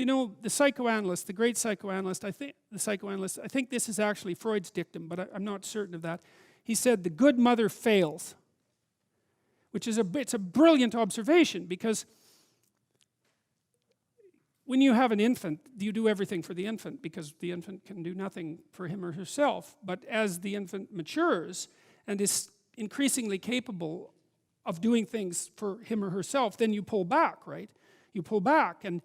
You know, the psychoanalyst, the great psychoanalyst, I think this is actually Freud's dictum, but I'm not certain of that. He said the good mother fails, which is it's a brilliant observation, because when you have an infant, you do everything for the infant, because the infant can do nothing for him or herself. But as the infant matures and is increasingly capable of doing things for him or herself, then you pull back, right? You pull back, and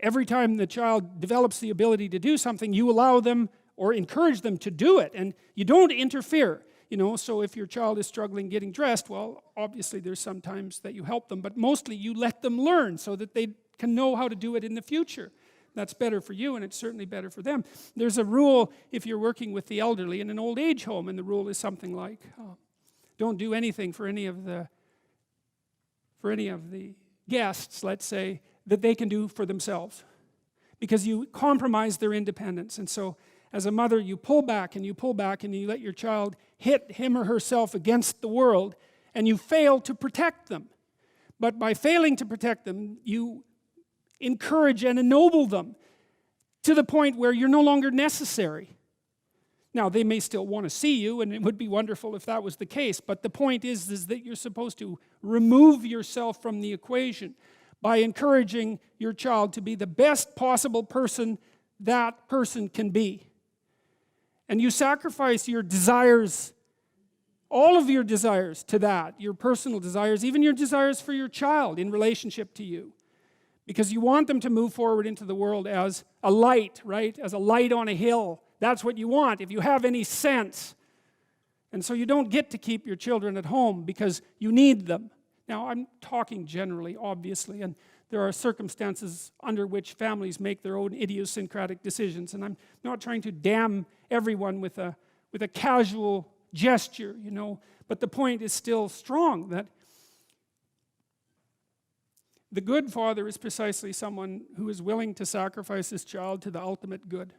every time the child develops the ability to do something, you allow them or encourage them to do it, and you don't interfere. You know, so if your child is struggling getting dressed, well, obviously there's some times that you help them, but mostly you let them learn so that they can know how to do it in the future. That's better for you, and it's certainly better for them. There's a rule if you're working with the elderly in an old age home, and the rule is something like, don't do anything for any of the guests, let's say, that they can do for themselves, because you compromise their independence. And so as a mother, you pull back and you pull back, and you let your child hit him or herself against the world, and you fail to protect them. But by failing to protect them, you encourage and ennoble them to the point where you're no longer necessary. Now, they may still want to see you, and it would be wonderful if that was the case, but the point is that you're supposed to remove yourself from the equation by encouraging your child to be the best possible person that person can be. And you sacrifice your desires, all of your desires, to that, your personal desires, even your desires for your child in relationship to you. Because you want them to move forward into the world as a light, right? As a light on a hill. That's what you want, if you have any sense. And so you don't get to keep your children at home because you need them. Now, I'm talking generally, obviously, and there are circumstances under which families make their own idiosyncratic decisions, and I'm not trying to damn everyone with a casual gesture, you know, but the point is still strong, that the good father is precisely someone who is willing to sacrifice his child to the ultimate good.